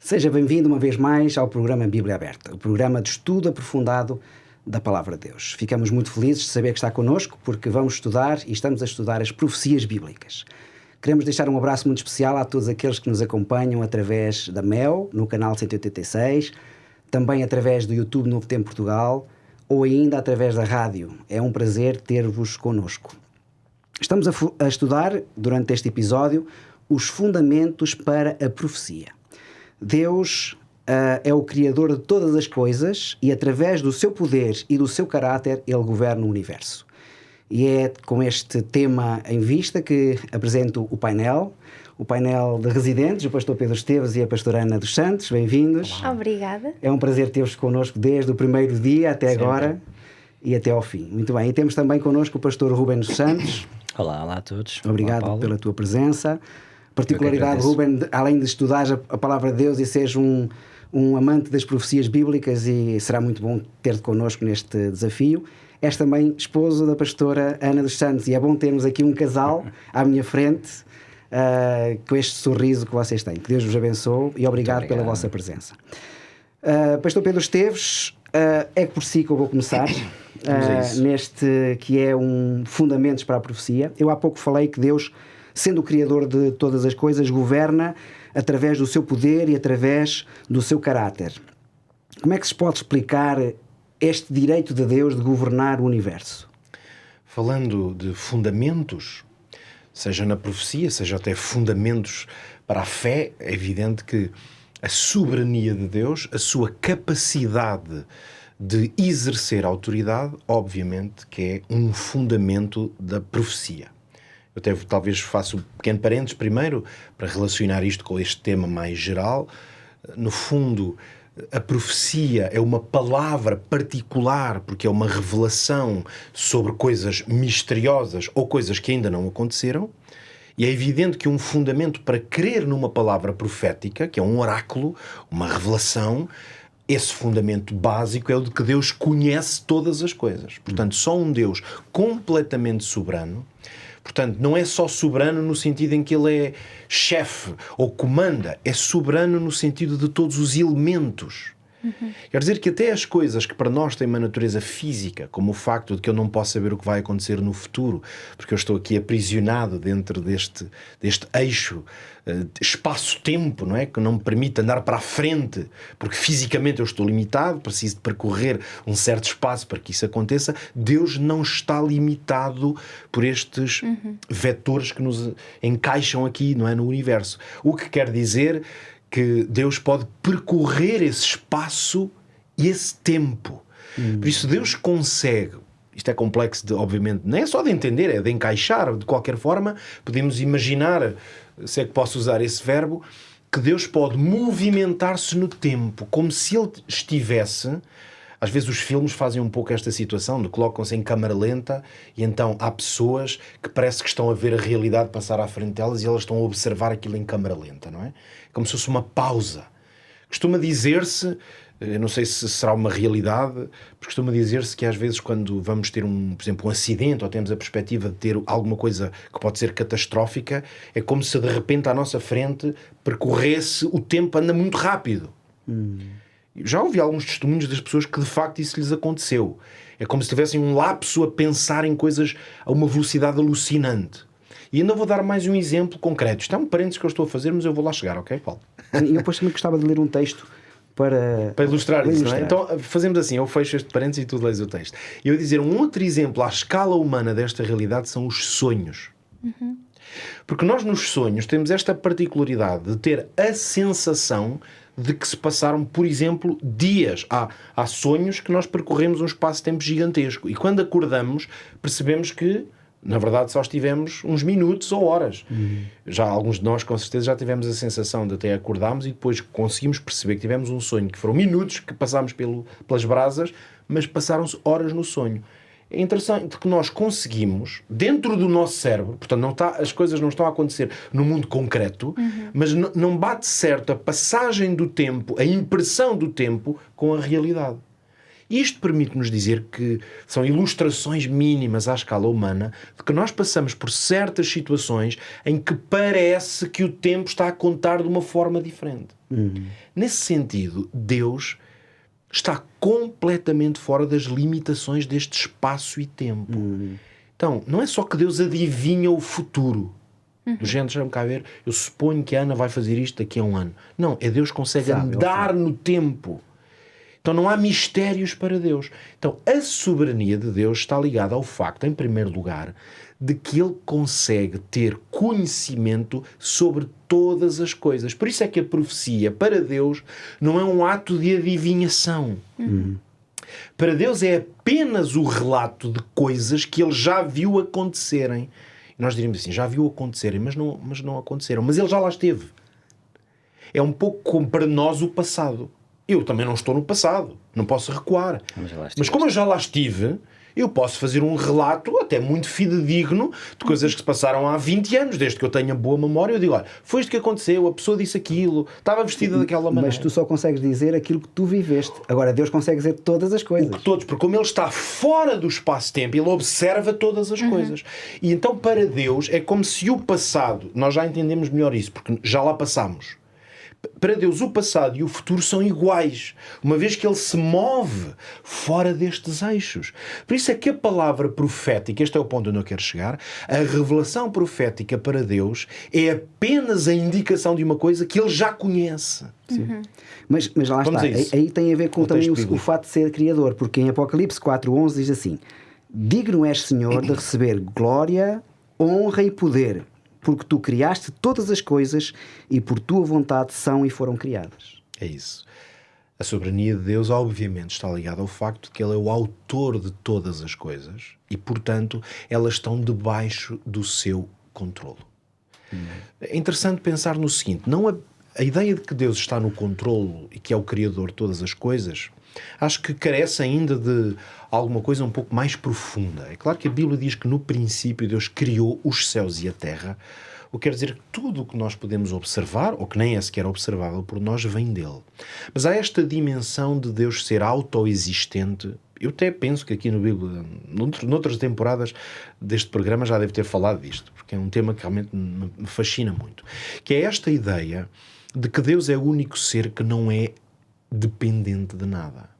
Seja bem-vindo uma vez mais ao programa Bíblia Aberta, o programa de estudo aprofundado da Palavra de Deus. Ficamos muito felizes de saber que está connosco, porque vamos estudar e estamos a estudar as profecias bíblicas. Queremos deixar um abraço muito especial a todos aqueles que nos acompanham através da MEL, no canal 186, também através do YouTube Novo Tempo Portugal, ou ainda através da rádio. É um prazer ter-vos connosco. Estamos a estudar, durante este episódio, os fundamentos para a profecia. Deus é o Criador de todas as coisas e, através do seu poder e do seu caráter, Ele governa o universo. E é com este tema em vista que apresento o painel de residentes, o pastor Pedro Esteves e a pastora Ana dos Santos. Bem-vindos. Obrigada. É um prazer ter-vos connosco desde o primeiro dia até Sempre. agora e até ao fim. Muito bem. E temos também connosco o pastor Rubem dos Santos. Olá a todos. Obrigado Olá, pela tua presença. Particularidade, Rubem, além de estudares a palavra de Deus e seres um amante das profecias bíblicas, e será muito bom ter-te connosco neste desafio, és também esposo da pastora Ana dos Santos, e é bom termos aqui um casal à minha frente, com este sorriso que vocês têm. Que Deus vos abençoe e obrigado pela vossa presença. Pastor Pedro Esteves, é por si que eu vou começar, neste que é um Fundamentos para a Profecia. Eu há pouco falei que Deus, sendo o Criador de todas as coisas, governa através do seu poder e através do seu caráter. Como é que se pode explicar este direito de Deus de governar o universo? Falando de fundamentos, seja na profecia, seja até fundamentos para a fé, é evidente que a soberania de Deus, a sua capacidade de exercer autoridade, obviamente que é um fundamento da profecia. Eu até talvez faça um pequeno parênteses primeiro para relacionar isto com este tema mais geral. No fundo, a profecia é uma palavra particular porque é uma revelação sobre coisas misteriosas ou coisas que ainda não aconteceram. E é evidente que um fundamento para crer numa palavra profética, que é um oráculo, uma revelação, esse fundamento básico é o de que Deus conhece todas as coisas. Portanto, só um Deus completamente soberano. Portanto, não é só soberano no sentido em que ele é chefe ou comanda, é soberano no sentido de todos os elementos. Quer dizer que até as coisas que para nós têm uma natureza física, como o facto de que eu não posso saber o que vai acontecer no futuro, porque eu estou aqui aprisionado dentro deste eixo espaço-tempo, não é? Que não me permite andar para a frente, porque fisicamente eu estou limitado, preciso de percorrer um certo espaço para que isso aconteça. Deus não está limitado por estes vetores que nos encaixam aqui, não é, no universo. O que quer dizer que Deus pode percorrer esse espaço e esse tempo. Por isso Deus consegue, isto é complexo, obviamente, não é só de entender, é de encaixar. De qualquer forma, podemos imaginar, se é que posso usar esse verbo, que Deus pode movimentar-se no tempo, como se Ele estivesse. Às vezes os filmes fazem um pouco esta situação, de colocam-se em câmara lenta e então há pessoas que parece que estão a ver a realidade passar à frente delas e elas estão a observar aquilo em câmara lenta, não é? Como se fosse uma pausa. Costuma dizer-se, eu não sei se será uma realidade, mas costuma dizer-se que às vezes quando vamos ter por exemplo, um acidente ou temos a perspectiva de ter alguma coisa que pode ser catastrófica, é como se de repente à nossa frente percorresse o tempo, anda muito rápido. Já ouvi alguns testemunhos das pessoas que de facto isso lhes aconteceu. É como se tivessem um lapso a pensar em coisas a uma velocidade alucinante. E ainda vou dar mais um exemplo concreto. Isto é um parênteses que eu estou a fazer, mas eu vou lá chegar, ok, Paulo? E depois também gostava de ler um texto para ilustrar isso, não é? Então fazemos assim, eu fecho este parênteses e tu lês o texto. Eu ia dizer, um outro exemplo à escala humana desta realidade são os sonhos. Porque nós nos sonhos temos esta particularidade de ter a sensação de que se passaram, por exemplo, dias. Há sonhos que nós percorremos um espaço-tempo gigantesco e quando acordamos percebemos que, na verdade, só estivemos uns minutos ou horas. Já alguns de nós, com certeza, já tivemos a sensação de até acordarmos e depois conseguimos perceber que tivemos um sonho, que foram minutos que passámos pelas brasas, mas passaram-se horas no sonho. É interessante que nós conseguimos, dentro do nosso cérebro, portanto as coisas não estão a acontecer no mundo concreto, mas não bate certo a passagem do tempo, a impressão do tempo com a realidade. Isto permite-nos dizer que são ilustrações mínimas à escala humana de que nós passamos por certas situações em que parece que o tempo está a contar de uma forma diferente. Nesse sentido, Deus está completamente fora das limitações deste espaço e tempo. Então, não é só que Deus adivinha o futuro. Do género, deixa-me cá ver, eu suponho que a Ana vai fazer isto daqui a um ano. Não, é Deus que consegue andar no tempo. Então não há mistérios para Deus. Então a soberania de Deus está ligada ao facto, em primeiro lugar, de que Ele consegue ter conhecimento sobre todas as coisas. Por isso é que a profecia, para Deus, não é um ato de adivinhação. Para Deus é apenas o relato de coisas que Ele já viu acontecerem. E nós diríamos assim, já viu acontecerem, mas não aconteceram. Mas Ele já lá esteve. É um pouco como para nós o passado. Eu também não estou no passado, não posso recuar. Mas como eu já lá estive, eu posso fazer um relato até muito fidedigno de coisas que se passaram há 20 anos, desde que eu tenha boa memória. Eu digo, olha, foi isto que aconteceu, a pessoa disse aquilo, estava vestida daquela maneira. Mas tu só consegues dizer aquilo que tu viveste. Agora, Deus consegue dizer todas as coisas. Porque como Ele está fora do espaço-tempo, Ele observa todas as coisas. E então, para Deus, é como se o passado, nós já entendemos melhor isso, porque já lá passámos. Para Deus, o passado e o futuro são iguais, uma vez que Ele se move fora destes eixos. Por isso é que a palavra profética, este é o ponto onde eu quero chegar, a revelação profética para Deus é apenas a indicação de uma coisa que Ele já conhece. Mas lá Vamos está, aí tem a ver com também o fato de ser Criador, porque em Apocalipse 4:11 diz assim: digno és, Senhor, de receber glória, honra e poder, porque tu criaste todas as coisas e por tua vontade são e foram criadas. É isso. A soberania de Deus, obviamente, está ligada ao facto de que Ele é o autor de todas as coisas e, portanto, elas estão debaixo do seu controlo. É interessante pensar no seguinte, a ideia de que Deus está no controlo e que é o Criador de todas as coisas, acho que carece ainda de alguma coisa um pouco mais profunda. É claro que a Bíblia diz que no princípio Deus criou os céus e a terra, o que quer dizer que tudo o que nós podemos observar, ou que nem é sequer observável por nós, vem dele. Mas há esta dimensão de Deus ser autoexistente. Eu até penso que aqui no Bíblia, noutras temporadas deste programa já devo ter falado disto, porque é um tema que realmente me fascina muito, que é esta ideia de que Deus é o único ser que não é dependente de nada.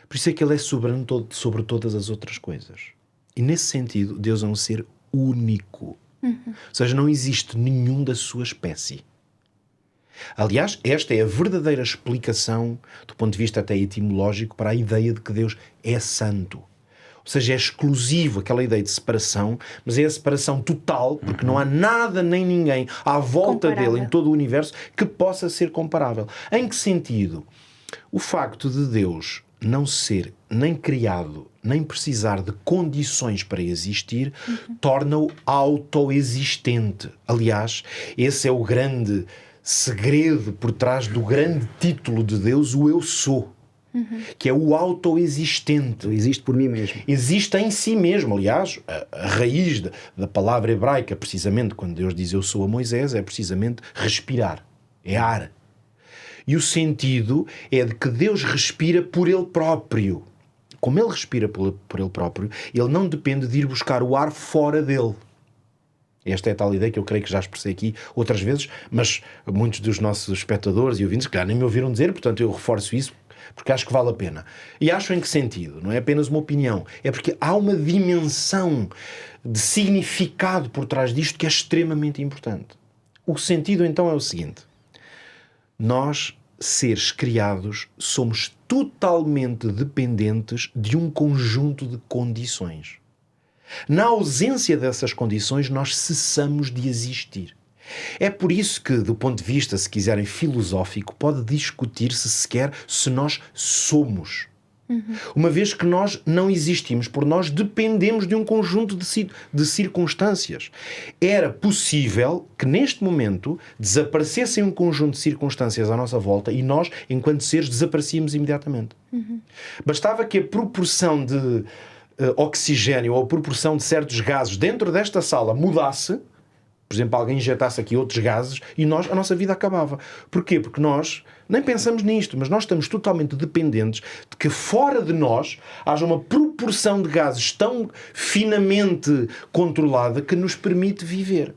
Por isso é que Ele é soberano sobre todas as outras coisas. E nesse sentido, Deus é um ser único. Ou seja, não existe nenhum da sua espécie. Aliás, esta é a verdadeira explicação, do ponto de vista até etimológico, para a ideia de que Deus é santo. Ou seja, é exclusivo, aquela ideia de separação, mas é a separação total, porque não há nada nem ninguém à volta dele, em todo o universo, que possa ser comparável. Em que sentido? O facto de Deus não ser nem criado, nem precisar de condições para existir, torna-o autoexistente. Aliás, esse é o grande segredo por trás do grande título de Deus, o Eu Sou. Que é o autoexistente. Existe por mim mesmo. Existe em si mesmo. Aliás, a raiz da palavra hebraica, precisamente quando Deus diz eu sou a Moisés, é precisamente respirar. É ar. E o sentido é de que Deus respira por Ele próprio. Como Ele respira por Ele próprio, Ele não depende de ir buscar o ar fora dele. Esta é a tal ideia que eu creio que já expressei aqui outras vezes, mas muitos dos nossos espectadores e ouvintes, claro, nem me ouviram dizer, portanto eu reforço isso, porque acho que vale a pena. E acho em que sentido? Não é apenas uma opinião. É porque há uma dimensão de significado por trás disto que é extremamente importante. O sentido, então, é o seguinte. Nós, seres criados, somos totalmente dependentes de um conjunto de condições. Na ausência dessas condições, nós cessamos de existir. É por isso que, do ponto de vista, se quiserem, filosófico, pode discutir-se sequer se nós somos. Uma vez que nós não existimos, por nós dependemos de um conjunto de circunstâncias. Era possível que, neste momento, desaparecessem um conjunto de circunstâncias à nossa volta e nós, enquanto seres, desaparecíamos imediatamente. Bastava que a proporção de oxigênio ou a proporção de certos gases dentro desta sala mudasse por exemplo, alguém injetasse aqui outros gases e a nossa vida acabava. Porquê? Porque nós nem pensamos nisto, mas nós estamos totalmente dependentes de que fora de nós haja uma proporção de gases tão finamente controlada que nos permite viver.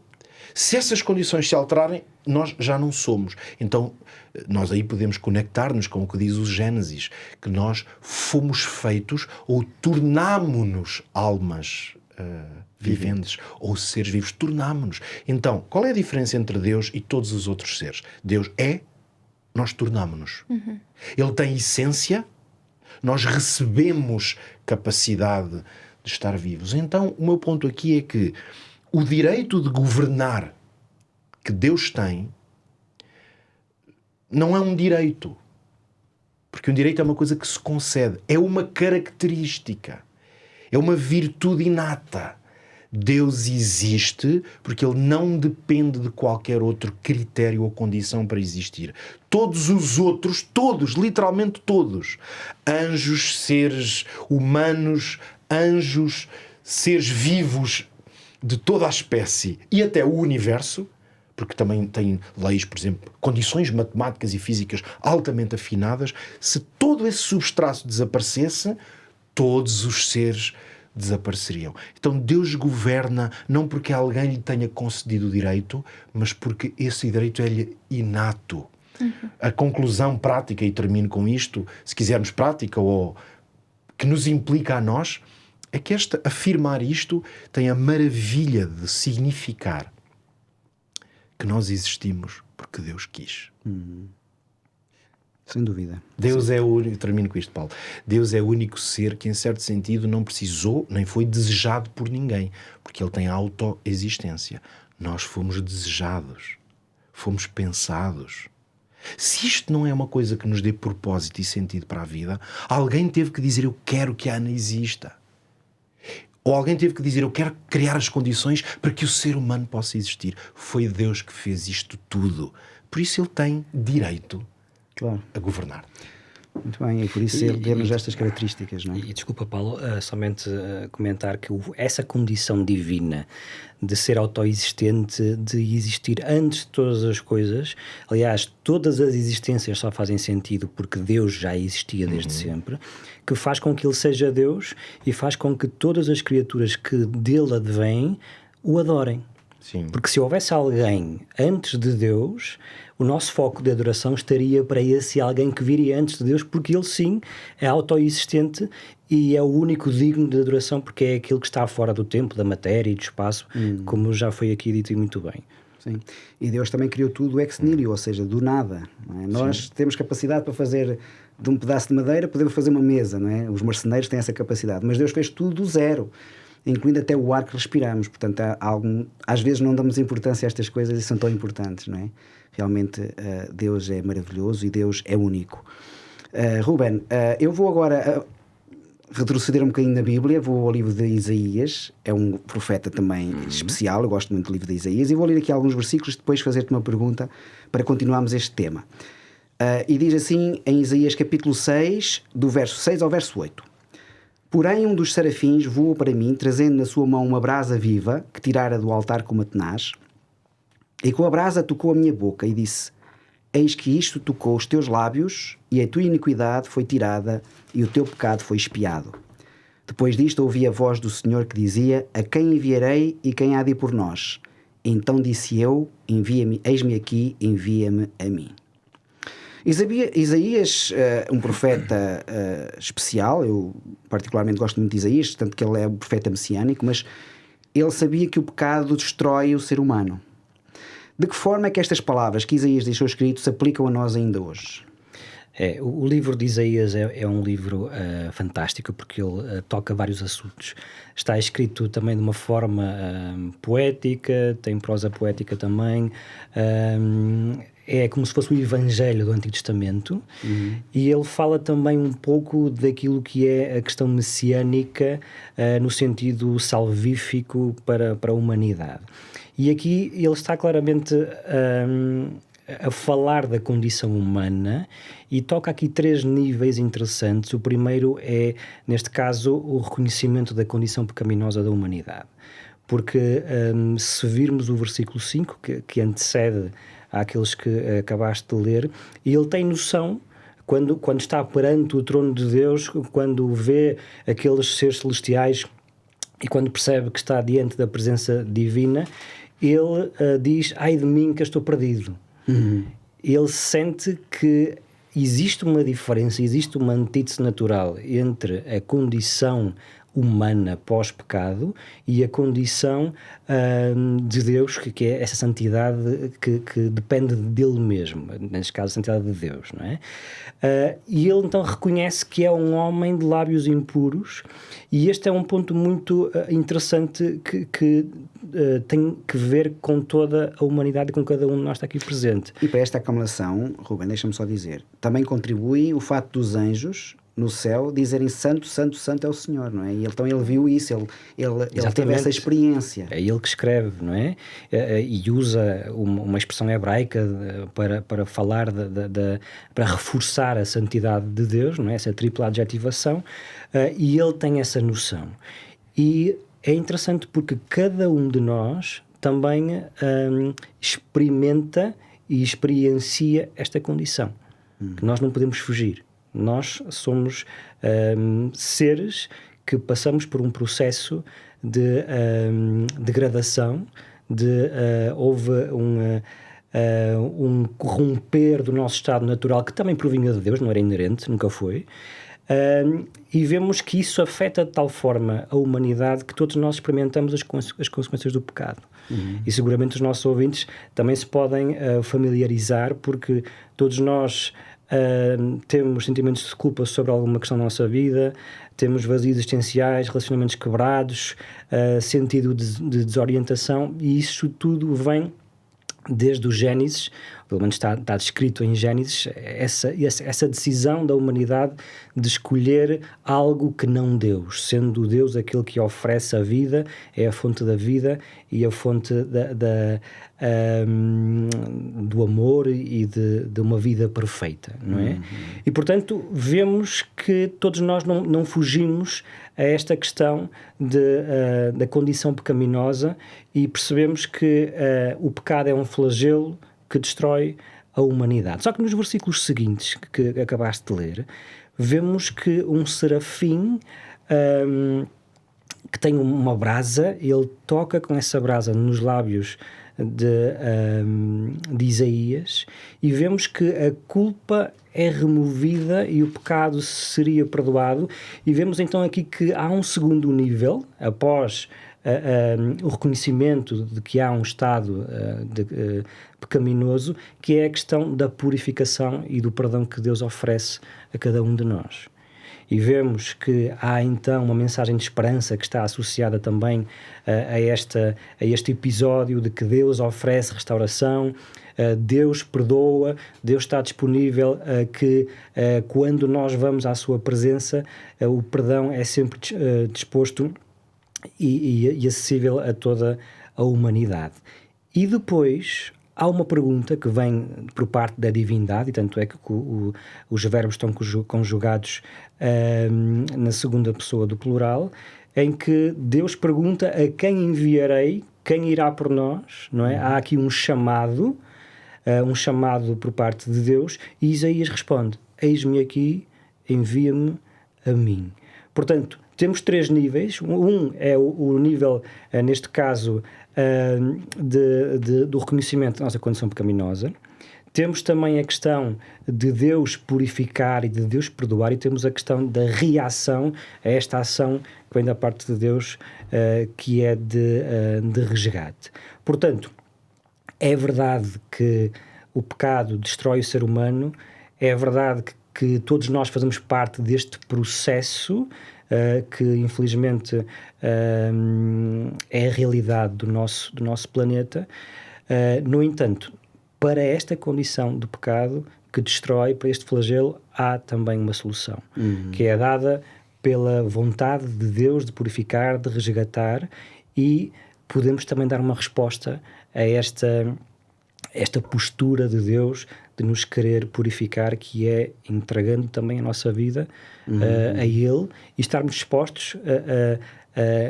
Se essas condições se alterarem, nós já não somos. Então, nós aí podemos conectar-nos com o que diz o Gênesis, que nós fomos feitos ou tornámo-nos almas viventes ou seres vivos. Tornámo-nos. Então, qual é a diferença entre Deus e todos os outros seres? Deus é, nós tornámo-nos. Ele tem essência, nós recebemos capacidade de estar vivos. Então, o meu ponto aqui é que o direito de governar que Deus tem não é um direito. Porque um direito é uma coisa que se concede. É uma característica. É uma virtude inata. Deus existe porque Ele não depende de qualquer outro critério ou condição para existir. Todos os outros, todos, literalmente todos, anjos, seres humanos, anjos, seres vivos de toda a espécie e até o universo, porque também tem leis, por exemplo, condições matemáticas e físicas altamente afinadas, se todo esse substrato desaparecesse, todos os seres desapareceriam. Então Deus governa não porque alguém lhe tenha concedido o direito, mas porque esse direito é-lhe inato. A conclusão prática, e termino com isto, se quisermos prática, ou que nos implica a nós, é que afirmar isto tem a maravilha de significar que nós existimos porque Deus quis. Sem dúvida. Deus é o único, termino com isto, Paulo. Deus é o único ser que, em certo sentido, não precisou nem foi desejado por ninguém, porque Ele tem autoexistência. Nós fomos desejados, fomos pensados. Se isto não é uma coisa que nos dê propósito e sentido para a vida, alguém teve que dizer: eu quero que a Ana exista. Ou alguém teve que dizer: eu quero criar as condições para que o ser humano possa existir. Foi Deus que fez isto tudo. Por isso Ele tem direito a governar. Muito bem, e por isso ele deu-nos estas características, não é? E desculpa, Paulo, somente comentar que essa condição divina de ser autoexistente, de existir antes de todas as coisas, aliás, todas as existências só fazem sentido porque Deus já existia desde sempre, que faz com que Ele seja Deus e faz com que todas as criaturas que dele advêm o adorem. Sim. Porque se houvesse alguém antes de Deus, o nosso foco de adoração estaria para esse alguém que viria antes de Deus, porque ele sim é autoexistente e é o único digno de adoração, porque é aquele que está fora do tempo, da matéria e do espaço, como já foi aqui dito e muito bem. Sim. E Deus também criou tudo ex nihilo, ou seja, do nada. Não é? Nós temos capacidade para fazer de um pedaço de madeira, podemos fazer uma mesa, não é? Os marceneiros têm essa capacidade, mas Deus fez tudo do zero, incluindo até o ar que respiramos. Portanto, às vezes não damos importância a estas coisas e são tão importantes, não é? Realmente Deus é maravilhoso e Deus é único. Ruben, eu vou agora retroceder um bocadinho na Bíblia, vou ao livro de Isaías, é um profeta também especial, eu gosto muito do livro de Isaías, e vou ler aqui alguns versículos, depois fazer-te uma pergunta para continuarmos este tema. E diz assim em Isaías capítulo 6, do verso 6 ao verso 8: Porém um dos serafins voou para mim, trazendo na sua mão uma brasa viva, que tirara do altar com uma tenaz, e com a brasa tocou a minha boca, e disse: Eis que isto tocou os teus lábios, e a tua iniquidade foi tirada, e o teu pecado foi expiado. Depois disto ouvi a voz do Senhor que dizia: A quem enviarei e quem há de ir por nós? Então disse eu: Envia-me, eis-me aqui, envia-me a mim. Isaías, um profeta especial, eu particularmente gosto muito de Isaías, tanto que ele é um profeta messiânico, mas ele sabia que o pecado destrói o ser humano. De que forma é que estas palavras que Isaías deixou escrito se aplicam a nós ainda hoje? O livro de Isaías é um livro fantástico, porque ele toca vários assuntos. Está escrito também de uma forma poética, tem prosa poética também. É como se fosse o Evangelho do Antigo Testamento. E ele fala também um pouco daquilo que é a questão messiânica no sentido salvífico para a humanidade. E aqui ele está claramente a falar da condição humana e toca aqui 3 níveis interessantes. O primeiro é, neste caso, o reconhecimento da condição pecaminosa da humanidade. porque se virmos o versículo 5, que antecede àqueles que acabaste de ler, ele tem noção, quando está perante o trono de Deus, quando vê aqueles seres celestiais e quando percebe que está diante da presença divina, ele diz: ai de mim que eu estou perdido. Ele sente que existe uma diferença, existe uma antítese natural entre a condição humana pós-pecado e a condição de Deus, que é essa santidade que depende dele mesmo, neste caso a santidade de Deus, não é? E ele então reconhece que é um homem de lábios impuros, e este é um ponto muito interessante que tem que ver com toda a humanidade e com cada um de nós está aqui presente. E para esta aclamação, Ruben, deixa-me só dizer, também contribui o facto dos anjos no céu dizerem santo, santo, santo é o Senhor, não é? E então ele viu isso, ele teve essa experiência. É ele que escreve, não é? E usa uma expressão hebraica para falar, para reforçar a santidade de Deus, não é? Essa tripla adjetivação, e ele tem essa noção. E é interessante porque cada um de nós também experimenta e experiencia esta condição, que nós não podemos fugir. Nós somos seres que passamos por um processo de degradação, houve um corromper do nosso estado natural que também provinha de Deus, não era inerente, nunca foi. E vemos que isso afeta de tal forma a humanidade que todos nós experimentamos as consequências do pecado. E seguramente os nossos ouvintes também se podem familiarizar, porque todos nós temos sentimentos de culpa sobre alguma questão da nossa vida, temos vazios existenciais, relacionamentos quebrados, sentido de desorientação, e isso tudo vem desde o Gênesis, pelo menos está descrito em Gênesis, essa decisão da humanidade de escolher algo que não Deus, sendo Deus aquele que oferece a vida, é a fonte da vida e a fonte do amor e de uma vida perfeita, não é? E, portanto, vemos que todos nós não fugimos a esta questão da condição pecaminosa, e percebemos que o pecado é um flagelo que destrói a humanidade. Só que nos versículos seguintes que acabaste de ler, vemos que um serafim que tem uma brasa, ele toca com essa brasa nos lábios de Isaías, e vemos que a culpa é removida e o pecado seria perdoado, e vemos então aqui que há um segundo nível, após o reconhecimento de que há um estado pecaminoso, que é a questão da purificação e do perdão que Deus oferece a cada um de nós. E vemos que há então uma mensagem de esperança que está associada também a este episódio de que Deus oferece restauração, Deus perdoa, Deus está disponível, que quando nós vamos à sua presença, o perdão é sempre disposto e acessível a toda a humanidade. E depois há uma pergunta que vem por parte da divindade, e tanto é que os verbos estão conjugados na segunda pessoa do plural, em que Deus pergunta: a quem enviarei? Quem irá por nós? Não é? Há aqui um chamado por parte de Deus, e Isaías responde: eis-me aqui, envia-me a mim. Portanto, temos três níveis. Um é o nível, neste caso, do reconhecimento da nossa condição pecaminosa. Temos também a questão de Deus purificar e de Deus perdoar, e temos a questão da reação a esta ação que vem da parte de Deus, que é de resgate. Portanto, é verdade que o pecado destrói o ser humano, é verdade que todos nós fazemos parte deste processo, que infelizmente é a realidade do nosso planeta. No entanto, para esta condição de pecado que destrói, para este flagelo, há também uma solução, que é dada pela vontade de Deus de purificar, de resgatar, e podemos também dar uma resposta a esta postura de Deus de nos querer purificar, que é entregando também a nossa vida a Ele, e estarmos dispostos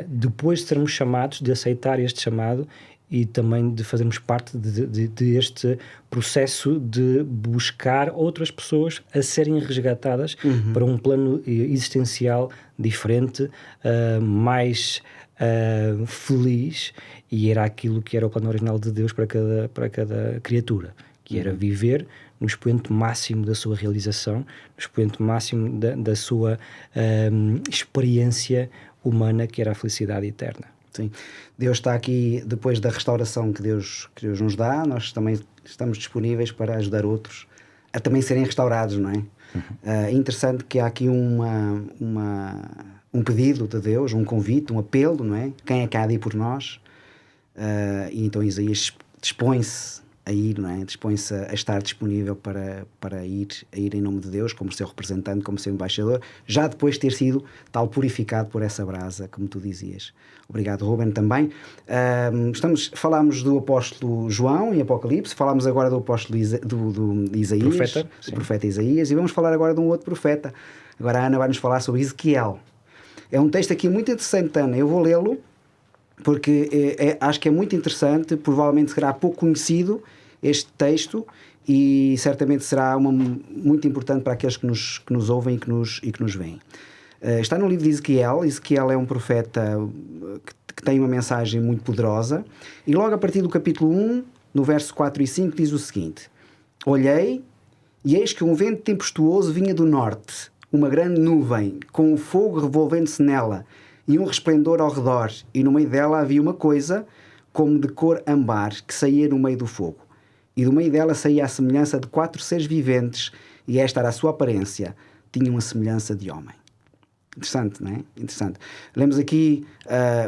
depois de sermos chamados, de aceitar este chamado e também de fazermos parte deste processo de buscar outras pessoas a serem resgatadas para um plano existencial diferente, mais feliz, e era aquilo que era o plano original de Deus para cada criatura, que era viver no expoente máximo da sua realização, no expoente máximo da sua experiência humana, que era a felicidade eterna. Sim. Deus está aqui, depois da restauração que Deus nos dá, nós também estamos disponíveis para ajudar outros a também serem restaurados, não é? É interessante que há aqui um pedido de Deus, um convite, um apelo, não é? Quem é que há de ir por nós? E então Isaías dispõe-se a ir, não é? Dispõe-se a estar disponível para ir em nome de Deus, como seu representante, como seu embaixador, já depois de ter sido tal purificado por essa brasa, como tu dizias. Obrigado, Ruben, também. Falámos do apóstolo João em Apocalipse, falámos agora do apóstolo do Isaías, do profeta Isaías, e vamos falar agora de um outro profeta. Agora a Ana vai nos falar sobre Ezequiel. É um texto aqui muito interessante, Ana. Eu vou lê-lo porque acho que é muito interessante, provavelmente será pouco conhecido este texto, e certamente será muito importante para aqueles que nos ouvem e que nos veem. Está no livro de Ezequiel. Ezequiel é um profeta que tem uma mensagem muito poderosa, e logo a partir do capítulo 1, no verso 4 e 5, diz o seguinte: Olhei, e eis que um vento tempestuoso vinha do norte, uma grande nuvem, com o fogo revolvendo-se nela, e um resplendor ao redor, e no meio dela havia uma coisa como de cor âmbar, que saía no meio do fogo. E do meio dela saía a semelhança de 4 seres viventes, e esta era a sua aparência, tinha uma semelhança de homem. Interessante, não é? Interessante. Lemos aqui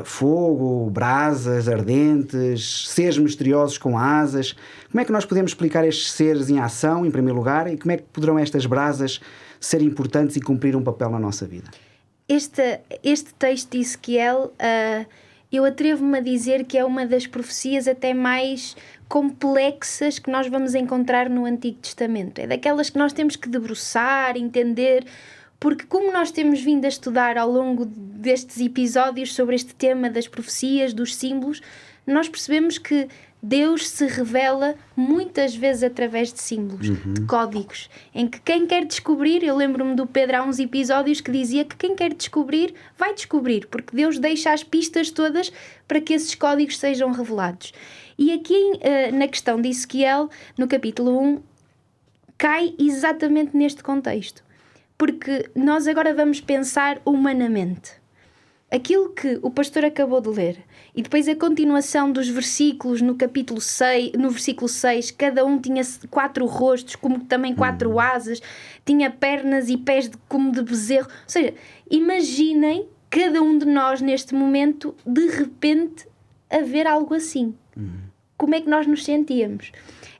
fogo, brasas ardentes, seres misteriosos com asas. Como é que nós podemos explicar estes seres em ação, em primeiro lugar, e como é que poderão estas brasas ser importantes e cumprir um papel na nossa vida? Este texto de Ezequiel, eu atrevo-me a dizer que é uma das profecias até mais complexas que nós vamos encontrar no Antigo Testamento. É daquelas que nós temos que debruçar, entender, porque como nós temos vindo a estudar ao longo destes episódios sobre este tema das profecias, dos símbolos, nós percebemos que Deus se revela muitas vezes através de símbolos, de códigos, em que quem quer descobrir, eu lembro-me do Pedro há uns episódios que dizia que quem quer descobrir, vai descobrir, porque Deus deixa as pistas todas para que esses códigos sejam revelados. E aqui na questão de Ezequiel, no capítulo 1, cai exatamente neste contexto, porque nós agora vamos pensar humanamente. Aquilo que o pastor acabou de ler e depois a continuação dos versículos no capítulo 6, no versículo 6, cada um tinha 4 rostos, como também 4 asas, tinha pernas e pés como de bezerro. Ou seja, imaginem cada um de nós neste momento, de repente, a ver algo assim. Como é que nós nos sentíamos?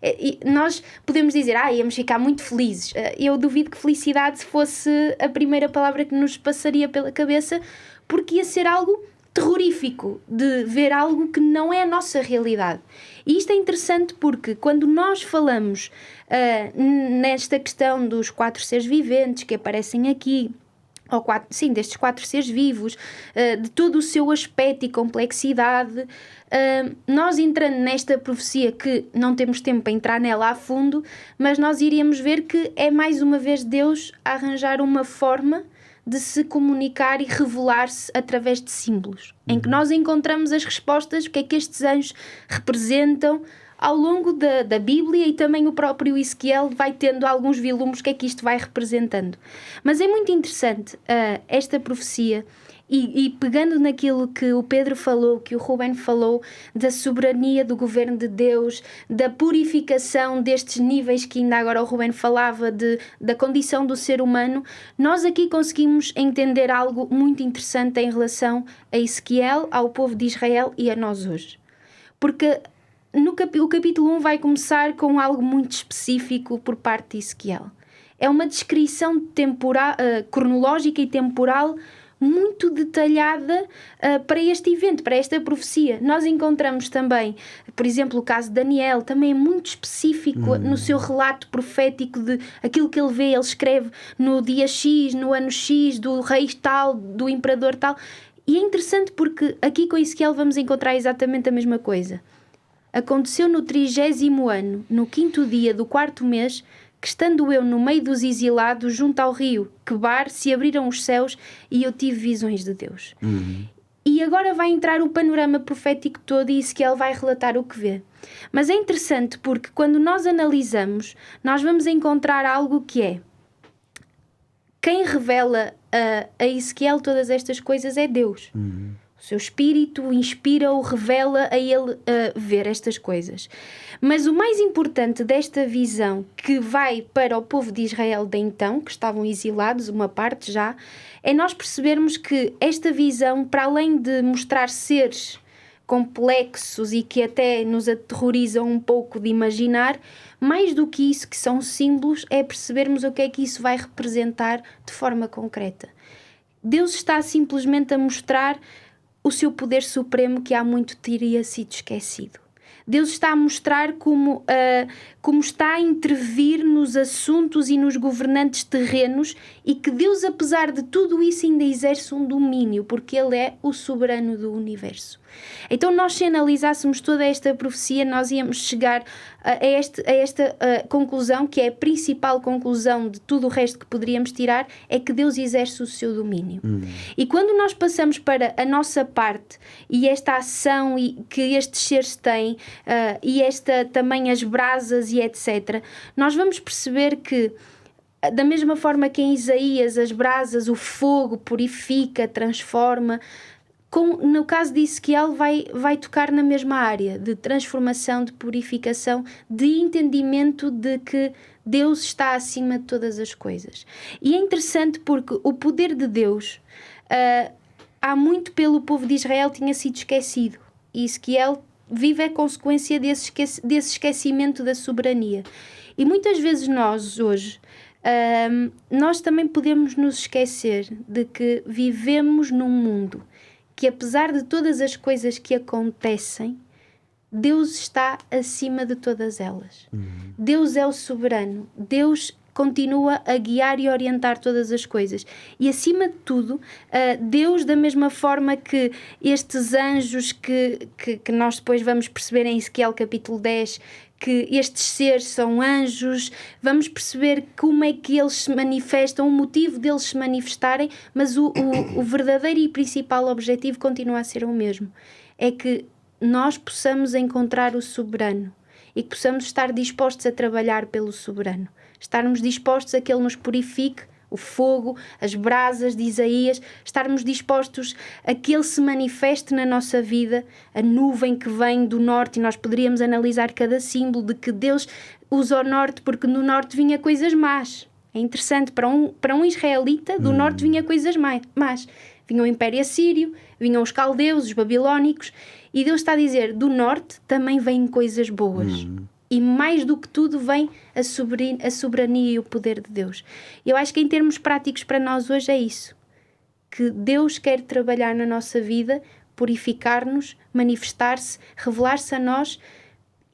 E nós podemos dizer, íamos ficar muito felizes. Eu duvido que felicidade fosse a primeira palavra que nos passaria pela cabeça, porque ia ser algo terrorífico de ver algo que não é a nossa realidade. E isto é interessante porque quando nós falamos nesta questão dos 4 seres viventes que aparecem aqui, destes 4 seres vivos, de todo o seu aspecto e complexidade, nós entrando nesta profecia, que não temos tempo para entrar nela a fundo, mas nós iríamos ver que é mais uma vez Deus a arranjar uma forma de se comunicar e revelar-se através de símbolos, em que nós encontramos as respostas, o que é que estes anjos representam ao longo da Bíblia, e também o próprio Ezequiel vai tendo alguns vilumes, o que é que isto vai representando. Mas é muito interessante esta profecia, e pegando naquilo que o Pedro falou, que o Ruben falou, da soberania do governo de Deus, da purificação destes níveis que ainda agora o Ruben falava, da condição do ser humano, nós aqui conseguimos entender algo muito interessante em relação a Ezequiel, ao povo de Israel e a nós hoje. Porque o capítulo 1 vai começar com algo muito específico por parte de Ezequiel. É uma descrição cronológica e temporal muito detalhada para este evento, para esta profecia. Nós encontramos também por exemplo, o caso de Daniel também é muito específico no seu relato profético de aquilo que ele vê. Ele escreve no dia X, no ano X, do rei tal, do imperador tal. E é interessante porque aqui com Ezequiel vamos encontrar exatamente a mesma coisa. Aconteceu no 30º ano, no 5º dia do 4º mês, que estando eu no meio dos exilados, junto ao rio Quebar, se abriram os céus e eu tive visões de Deus. E agora vai entrar o panorama profético todo e Ezequiel vai relatar o que vê. Mas é interessante porque quando nós analisamos, nós vamos encontrar algo que é: quem revela a Ezequiel todas estas coisas é Deus. O seu espírito inspira-o, revela a ele ver estas coisas. Mas o mais importante desta visão, que vai para o povo de Israel de então, que estavam exilados, uma parte já, é nós percebermos que esta visão, para além de mostrar seres complexos e que até nos aterrorizam um pouco de imaginar, mais do que isso, que são símbolos, é percebermos o que é que isso vai representar de forma concreta. Deus está simplesmente a mostrar o seu poder supremo que há muito teria sido esquecido. Deus está a mostrar como está a intervir nos assuntos e nos governantes terrenos e que Deus, apesar de tudo isso, ainda exerce um domínio, porque Ele é o soberano do universo. Então nós, se analisássemos toda esta profecia, nós íamos chegar a esta conclusão, que é a principal conclusão de tudo o resto que poderíamos tirar, é que Deus exerce o seu domínio. E quando nós passamos para a nossa parte e esta ação que estes seres têm, e também as brasas e etc., nós vamos perceber que, da mesma forma que em Isaías as brasas, o fogo purifica, transforma, no caso de Ezequiel vai tocar na mesma área de transformação, de purificação, de entendimento de que Deus está acima de todas as coisas. E é interessante porque o poder de Deus, há muito pelo povo de Israel, tinha sido esquecido. E Ezequiel vive a consequência desse esquecimento da soberania. E muitas vezes nós, hoje, nós também podemos nos esquecer de que vivemos num mundo que, apesar de todas as coisas que acontecem, Deus está acima de todas elas. Deus é o soberano. Deus continua a guiar e orientar todas as coisas. E, acima de tudo, Deus, da mesma forma que estes anjos que nós depois vamos perceber em Ezequiel capítulo 10, que estes seres são anjos, vamos perceber como é que eles se manifestam, o motivo deles se manifestarem, mas o verdadeiro e principal objetivo continua a ser o mesmo. É que nós possamos encontrar o soberano e que possamos estar dispostos a trabalhar pelo soberano. Estarmos dispostos a que Ele nos purifique, o fogo, as brasas de Isaías, estarmos dispostos a que Ele se manifeste na nossa vida, a nuvem que vem do norte, e nós poderíamos analisar cada símbolo de que Deus usa o norte, porque no norte vinha coisas más. É interessante, para um israelita, do norte vinha coisas más. Vinha o Império Assírio, vinham os caldeus, os babilónicos, e Deus está a dizer, do norte também vêm coisas boas. E mais do que tudo vem a soberania e o poder de Deus. Eu acho que em termos práticos para nós hoje é isso. Que Deus quer trabalhar na nossa vida, purificar-nos, manifestar-se, revelar-se a nós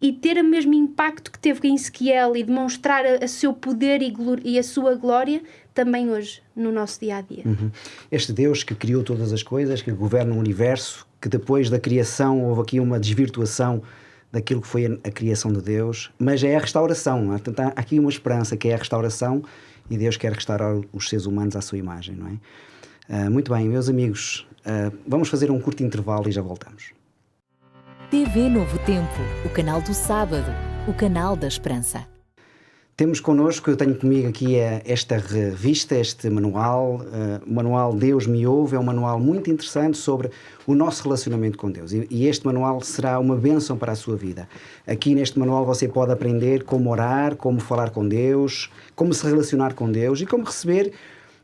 e ter o mesmo impacto que teve em Ezequiel e demonstrar o seu poder e a sua glória também hoje no nosso dia-a-dia. Este Deus que criou todas as coisas, que governa o universo, que depois da criação houve aqui uma desvirtuação daquilo que foi a criação de Deus, mas é a restauração. Há aqui uma esperança que é a restauração e Deus quer restaurar os seres humanos à sua imagem, não é? Muito bem, meus amigos, vamos fazer um curto intervalo e já voltamos. TV Novo Tempo, o canal do sábado, o canal da esperança. Temos connosco, eu tenho comigo aqui esta revista, este manual, o manual Deus Me Ouve, é um manual muito interessante sobre o nosso relacionamento com Deus. E este manual será uma bênção para a sua vida. Aqui neste manual você pode aprender como orar, como falar com Deus, como se relacionar com Deus e como receber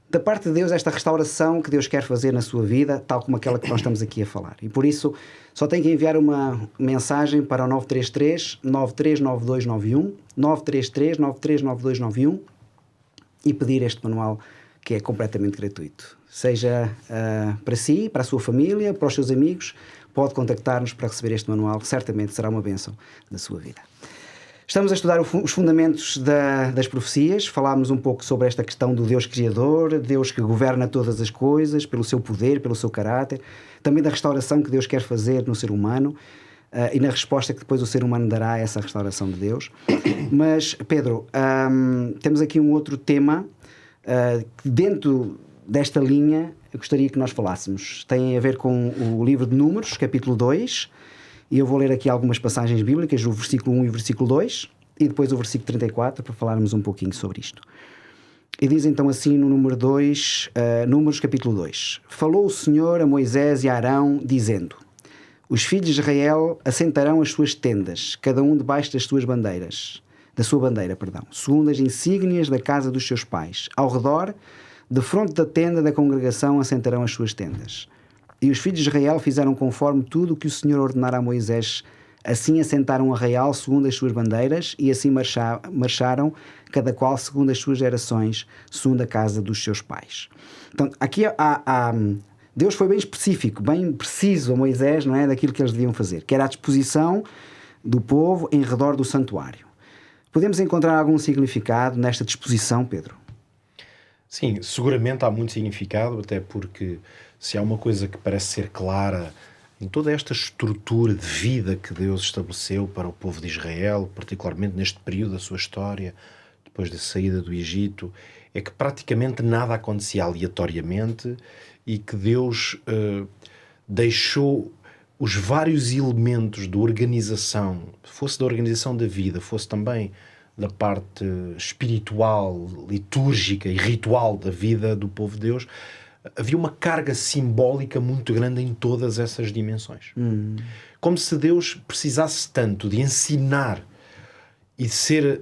da parte de Deus esta restauração que Deus quer fazer na sua vida, tal como aquela que nós estamos aqui a falar. E por isso, só tem que enviar uma mensagem para o 933-939291, 933-939291 e pedir este manual que é completamente gratuito. Seja para si, para a sua família, para os seus amigos, pode contactar-nos para receber este manual, que certamente será uma bênção na sua vida. Estamos a estudar os fundamentos das profecias. Falámos um pouco sobre esta questão do Deus Criador, Deus que governa todas as coisas, pelo seu poder, pelo seu caráter, também da restauração que Deus quer fazer no ser humano e na resposta que depois o ser humano dará a essa restauração de Deus. Mas, Pedro, temos aqui um outro tema que dentro desta linha eu gostaria que nós falássemos. Tem a ver com o livro de Números, capítulo 2, e eu vou ler aqui algumas passagens bíblicas, o versículo 1 e o versículo 2, e depois o versículo 34, para falarmos um pouquinho sobre isto. E diz então assim no número 2, Números capítulo 2: Falou o Senhor a Moisés e a Arão, dizendo: Os filhos de Israel assentarão as suas tendas, cada um debaixo das suas bandeiras, segundo as insígnias da casa dos seus pais. Ao redor, defronte da tenda da congregação, assentarão as suas tendas. E os filhos de Israel fizeram conforme tudo o que o Senhor ordenara a Moisés. Assim assentaram o arraial segundo as suas bandeiras, e assim marcharam, cada qual segundo as suas gerações, segundo a casa dos seus pais. Então, aqui Deus foi bem específico, bem preciso a Moisés, não é, daquilo que eles deviam fazer, que era a disposição do povo em redor do santuário. Podemos encontrar algum significado nesta disposição, Pedro? Sim, seguramente há muito significado, até porque se há uma coisa que parece ser clara em toda esta estrutura de vida que Deus estabeleceu para o povo de Israel, particularmente neste período da sua história, depois da saída do Egito, é que praticamente nada acontecia aleatoriamente e que Deus deixou os vários elementos de organização, fosse da organização da vida, fosse também da parte espiritual, litúrgica e ritual da vida do povo de Deus, havia uma carga simbólica muito grande em todas essas dimensões. Como se Deus precisasse tanto de ensinar e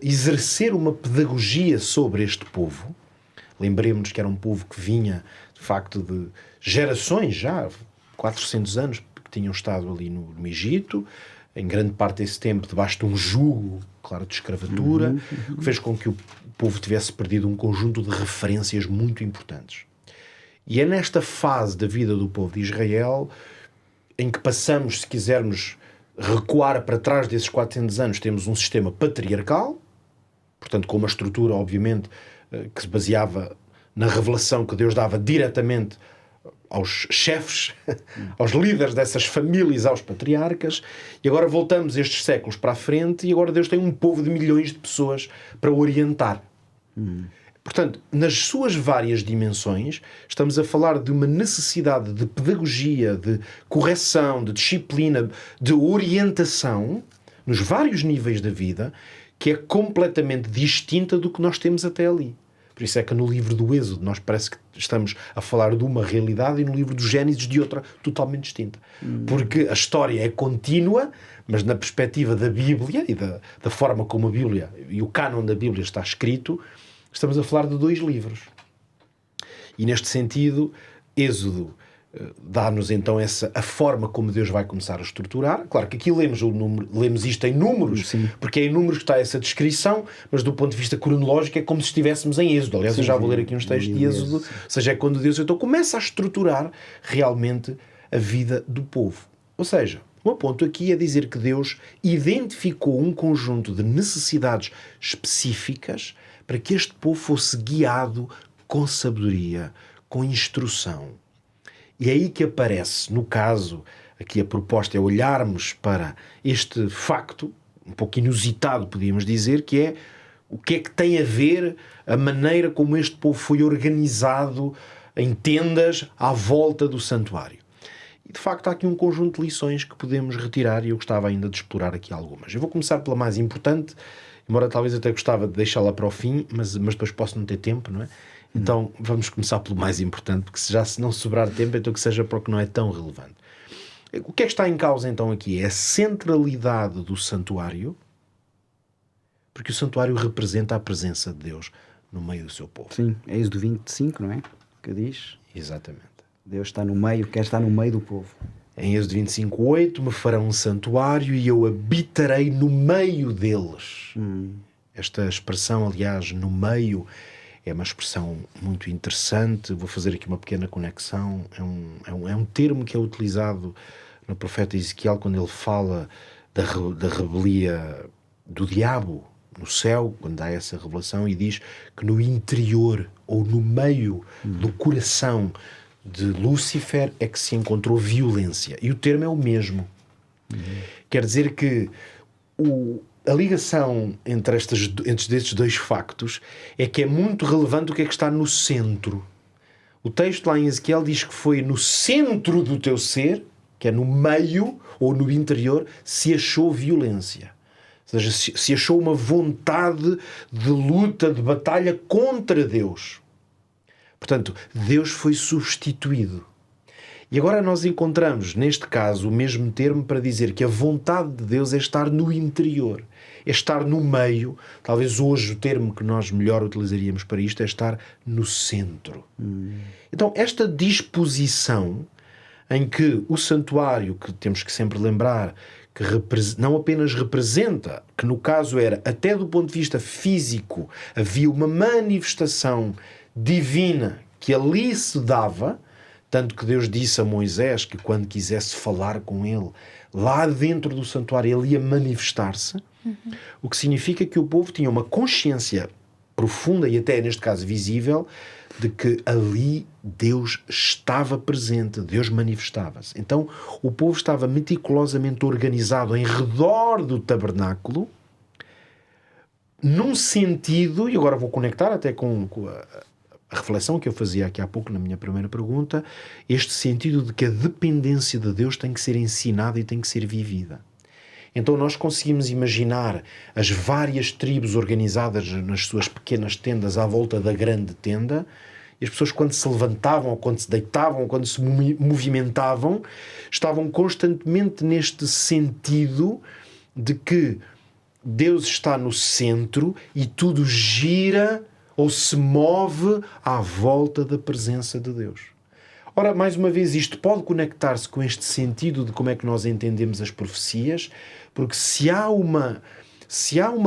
exercer uma pedagogia sobre este povo. Lembremos que era um povo que vinha, de facto, de gerações já, 400 anos, que tinham estado ali no Egito, em grande parte desse tempo debaixo de um jugo, claro, de escravatura, que fez com que o povo tivesse perdido um conjunto de referências muito importantes. E é nesta fase da vida do povo de Israel em que passamos, se quisermos recuar para trás desses 400 anos, temos um sistema patriarcal, portanto com uma estrutura, obviamente, que se baseava na revelação que Deus dava diretamente aos chefes, aos líderes dessas famílias, aos patriarcas, e agora voltamos estes séculos para a frente e agora Deus tem um povo de milhões de pessoas para orientar. Portanto, nas suas várias dimensões, estamos a falar de uma necessidade de pedagogia, de correção, de disciplina, de orientação, nos vários níveis da vida, que é completamente distinta do que nós temos até ali. Por isso é que no livro do Êxodo nós parece que estamos a falar de uma realidade e no livro do Gênesis de outra totalmente distinta. Porque a história é contínua, mas na perspectiva da Bíblia e da forma como a Bíblia e o cânon da Bíblia está escrito, estamos a falar de dois livros. E neste sentido, Êxodo dá-nos então a forma como Deus vai começar a estruturar. Claro que aqui lemos isto em números, sim, porque é em números que está essa descrição, mas do ponto de vista cronológico é como se estivéssemos em Êxodo. Aliás, sim, eu já vou ler aqui uns textos de Êxodo, ou seja, é quando Deus então começa a estruturar realmente a vida do povo. Ou seja, o ponto aqui é dizer que Deus identificou um conjunto de necessidades específicas para que este povo fosse guiado com sabedoria, com instrução. E é aí que aparece, no caso, aqui a proposta é olharmos para este facto, um pouco inusitado, podíamos dizer, que é o que é que tem a ver a maneira como este povo foi organizado em tendas à volta do santuário. E, de facto, há aqui um conjunto de lições que podemos retirar e eu gostava ainda de explorar aqui algumas. Eu vou começar pela mais importante, embora talvez até gostava de deixá-la para o fim, mas depois posso não ter tempo, não é? Então vamos começar pelo mais importante, porque se não sobrar tempo, então que seja para o que não é tão relevante. O que é que está em causa então aqui? É a centralidade do santuário, porque o santuário representa a presença de Deus no meio do seu povo. Sim, é Êxodo 25, não é? Que diz? Exatamente. Deus está no meio, quer estar no meio do povo. Em Êxodo 25:8, me farão um santuário e eu habitarei no meio deles. Esta expressão, aliás, no meio, é uma expressão muito interessante. Vou fazer aqui uma pequena conexão. É um termo que é utilizado no profeta Ezequiel, quando ele fala da rebelia do diabo no céu, quando dá essa revelação, e diz que no interior ou no meio do coração de Lúcifer é que se encontrou violência. E o termo é o mesmo. Quer dizer que a ligação entre estes dois factos é que é muito relevante o que é que está no centro. O texto lá em Ezequiel diz que foi no centro do teu ser, que é no meio ou no interior, se achou violência. Ou seja, se achou uma vontade de luta, de batalha contra Deus. Portanto, Deus foi substituído. E agora nós encontramos, neste caso, o mesmo termo para dizer que a vontade de Deus é estar no interior, é estar no meio. Talvez hoje o termo que nós melhor utilizaríamos para isto é estar no centro. Então, esta disposição em que o santuário, que temos que sempre lembrar, que não apenas representa, que no caso era, até do ponto de vista físico, havia uma manifestação divina que ali se dava, tanto que Deus disse a Moisés que quando quisesse falar com ele, lá dentro do santuário ele ia manifestar-se, o que significa que o povo tinha uma consciência profunda e até neste caso visível de que ali Deus estava presente, Deus manifestava-se. Então o povo estava meticulosamente organizado em redor do tabernáculo, num sentido, e agora vou conectar até com a reflexão que eu fazia aqui há pouco na minha primeira pergunta, este sentido de que a dependência de Deus tem que ser ensinada e tem que ser vivida. Então nós conseguimos imaginar as várias tribos organizadas nas suas pequenas tendas à volta da grande tenda, e as pessoas quando se levantavam, ou quando se deitavam, ou quando se movimentavam, estavam constantemente neste sentido de que Deus está no centro e tudo gira ou se move à volta da presença de Deus. Ora, mais uma vez, isto pode conectar-se com este sentido de como é que nós entendemos as profecias, porque se há uma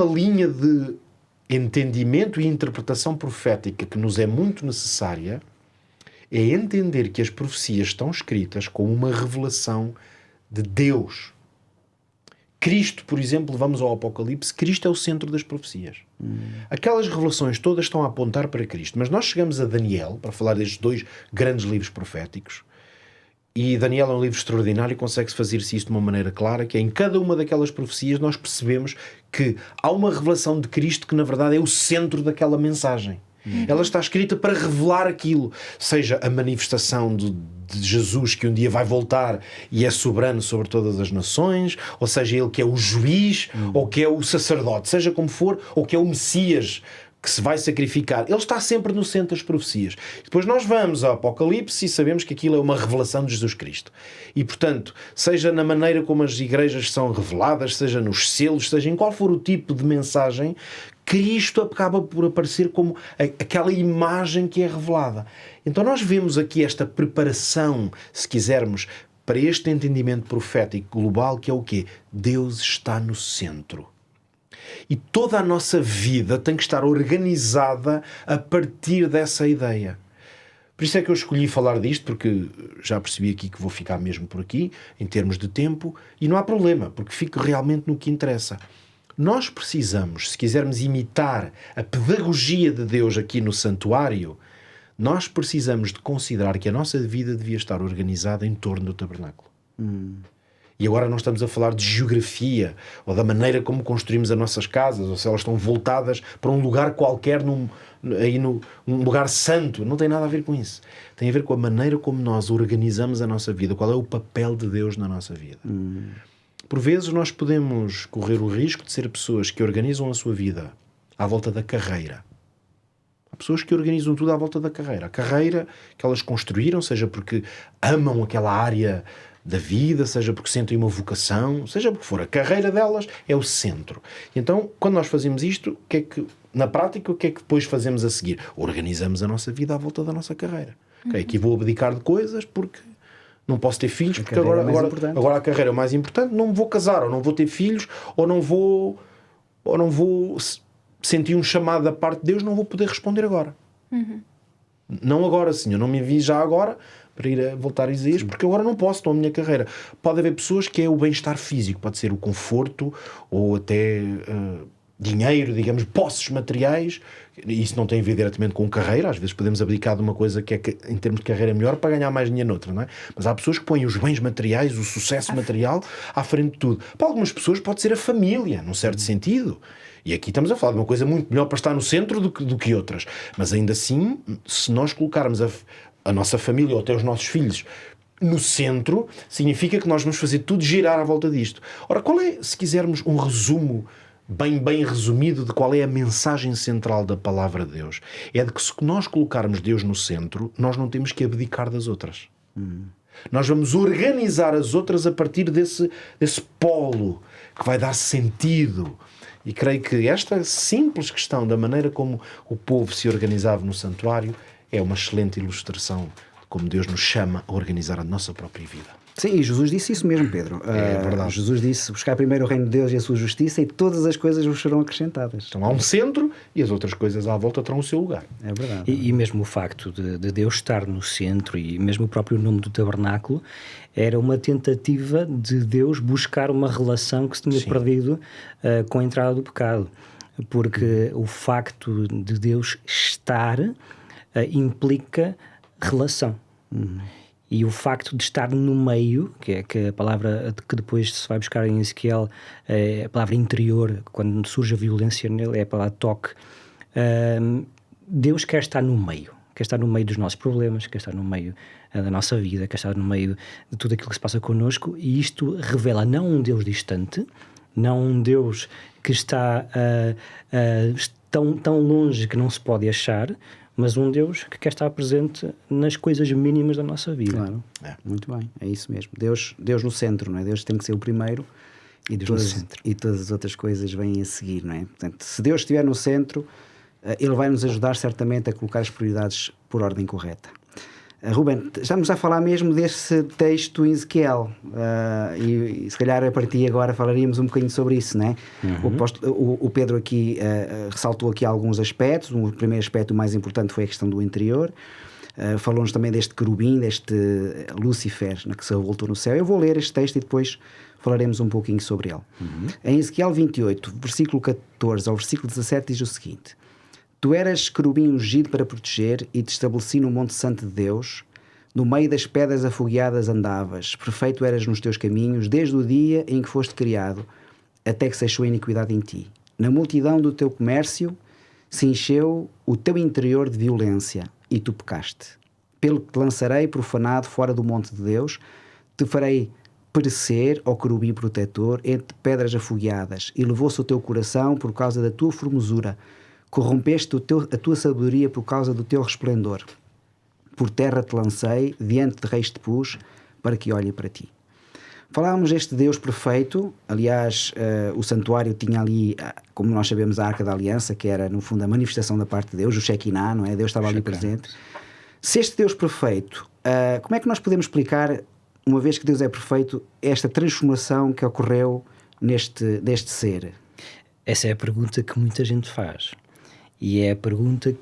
linha de entendimento e interpretação profética que nos é muito necessária, é entender que as profecias estão escritas como uma revelação de Deus. Cristo, por exemplo, vamos ao Apocalipse, Cristo é o centro das profecias. Aquelas revelações todas estão a apontar para Cristo, mas nós chegamos a Daniel, para falar destes dois grandes livros proféticos, e Daniel é um livro extraordinário e consegue-se fazer-se isso de uma maneira clara, que é, em cada uma daquelas profecias nós percebemos que há uma revelação de Cristo que na verdade é o centro daquela mensagem. Ela está escrita para revelar aquilo, seja a manifestação de Jesus que um dia vai voltar e é soberano sobre todas as nações, ou seja, ele que é o juiz, ou que é o sacerdote, seja como for, ou que é o Messias que se vai sacrificar. Ele está sempre no centro das profecias. Depois nós vamos ao Apocalipse e sabemos que aquilo é uma revelação de Jesus Cristo. E, portanto, seja na maneira como as igrejas são reveladas, seja nos selos, seja em qual for o tipo de mensagem, Cristo acaba por aparecer como aquela imagem que é revelada. Então nós vemos aqui esta preparação, se quisermos, para este entendimento profético global, que é o quê? Deus está no centro. E toda a nossa vida tem que estar organizada a partir dessa ideia. Por isso é que eu escolhi falar disto, porque já percebi aqui que vou ficar mesmo por aqui, em termos de tempo, e não há problema, porque fico realmente no que interessa. Nós precisamos, se quisermos imitar a pedagogia de Deus aqui no santuário, nós precisamos de considerar que a nossa vida devia estar organizada em torno do tabernáculo. E agora não estamos a falar de geografia ou da maneira como construímos as nossas casas, ou se elas estão voltadas para um lugar qualquer, num lugar santo. Não tem nada a ver com isso. Tem a ver com a maneira como nós organizamos a nossa vida, qual é o papel de Deus na nossa vida. Por vezes nós podemos correr o risco de ser pessoas que organizam a sua vida à volta da carreira. Há pessoas que organizam tudo à volta da carreira. A carreira que elas construíram, seja porque amam aquela área da vida, seja porque sentem uma vocação, seja porque for. A carreira delas é o centro. Então, quando nós fazemos isto, na prática, o que é que depois fazemos a seguir? Organizamos a nossa vida à volta da nossa carreira. Okay, aqui vou abdicar de coisas porque não posso ter filhos, porque agora a carreira é o mais importante, não me vou casar, ou não vou ter filhos, ou não vou sentir um chamado da parte de Deus, não vou poder responder agora. Não agora, Senhor, não me envie já agora, para ir a voltar a Isaías, porque agora não posso, estou na minha carreira. Pode haver pessoas que é o bem-estar físico, pode ser o conforto ou até dinheiro, digamos, posses materiais. Isso não tem a ver diretamente com carreira. Às vezes podemos abdicar de uma coisa que é, em termos de carreira, melhor para ganhar mais dinheiro noutra, não é? Mas há pessoas que põem os bens materiais, o sucesso material à frente de tudo. Para algumas pessoas pode ser a família, num certo sentido. E aqui estamos a falar de uma coisa muito melhor para estar no centro do que outras. Mas ainda assim, se nós colocarmos a nossa família ou até os nossos filhos no centro, significa que nós vamos fazer tudo girar à volta disto. Ora, qual é, se quisermos, um resumo bem resumido de qual é a mensagem central da palavra de Deus? É de que se nós colocarmos Deus no centro, nós não temos que abdicar das outras. Nós vamos organizar as outras a partir desse polo que vai dar sentido. E creio que esta simples questão da maneira como o povo se organizava no santuário é uma excelente ilustração de como Deus nos chama a organizar a nossa própria vida. Sim, e Jesus disse isso mesmo, Pedro. É verdade. Jesus disse: buscar primeiro o reino de Deus e a sua justiça, e todas as coisas vos serão acrescentadas. Então há um centro e as outras coisas à volta terão o seu lugar. É verdade. E mesmo o facto de Deus estar no centro, e mesmo o próprio nome do tabernáculo, era uma tentativa de Deus buscar uma relação que se tinha perdido com a entrada do pecado. Porque o facto de Deus estar implica relação. E o facto de estar no meio, que é a palavra que depois se vai buscar em Ezequiel, é a palavra interior, quando surge a violência nele, é a palavra toque. Deus quer estar no meio dos nossos problemas, quer estar no meio da nossa vida, quer estar no meio de tudo aquilo que se passa connosco, e isto revela não um Deus distante, não um Deus que está tão longe que não se pode achar, mas um Deus que quer estar presente nas coisas mínimas da nossa vida. Claro, muito bem, é isso mesmo. Deus no centro, não é? Deus tem que ser o primeiro e todas as outras coisas vêm a seguir, não é? Portanto, se Deus estiver no centro, Ele vai nos ajudar certamente a colocar as prioridades por ordem correta. Ruben, estamos a falar mesmo desse texto em Ezequiel, e se calhar a partir de agora falaríamos um bocadinho sobre isso, não é? O Pedro aqui ressaltou aqui alguns aspectos. O primeiro aspecto, o mais importante, foi a questão do interior. Falou-nos também deste querubim, deste Lúcifer, que se revoltou no céu. Eu vou ler este texto e depois falaremos um pouquinho sobre ele. Em Ezequiel 28, versículo 14 ao versículo 17, diz o seguinte: Tu eras querubim ungido para proteger, e te estabeleci no monte santo de Deus. No meio das pedras afogueadas andavas. Perfeito eras nos teus caminhos, desde o dia em que foste criado, até que se achou a iniquidade em ti. Na multidão do teu comércio se encheu o teu interior de violência, e tu pecaste. Pelo que te lançarei profanado fora do monte de Deus, te farei perecer, ó querubim protetor, entre pedras afogueadas, e levou-se o teu coração por causa da tua formosura. Corrompeste a tua sabedoria por causa do teu resplendor. Por terra te lancei, diante de reis te pus, para que olhe para ti. Falávamos deste Deus perfeito. Aliás, o santuário tinha ali, como nós sabemos, a Arca da Aliança, que era, no fundo, a manifestação da parte de Deus, o Shekinah, não é? Deus estava ali presente. Se este Deus perfeito, como é que nós podemos explicar, uma vez que Deus é perfeito, esta transformação que ocorreu deste ser? Essa é a pergunta que muita gente faz. E é a pergunta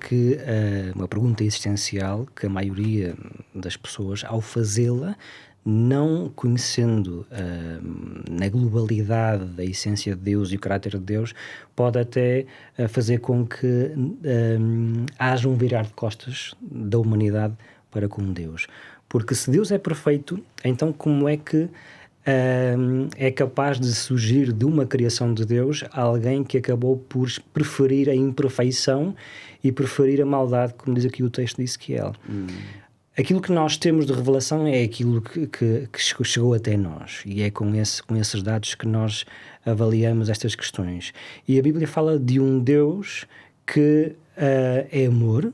uma pergunta existencial que a maioria das pessoas, ao fazê-la, não conhecendo na globalidade da essência de Deus e o caráter de Deus, pode até fazer com que haja um virar de costas da humanidade para com Deus. Porque se Deus é perfeito, então como é que é capaz de surgir de uma criação de Deus alguém que acabou por preferir a imperfeição e preferir a maldade, como diz aqui o texto de Ezequiel? Aquilo que nós temos de revelação é aquilo que chegou até nós, e é com esses dados que nós avaliamos estas questões. E a Bíblia fala de um Deus que é amor.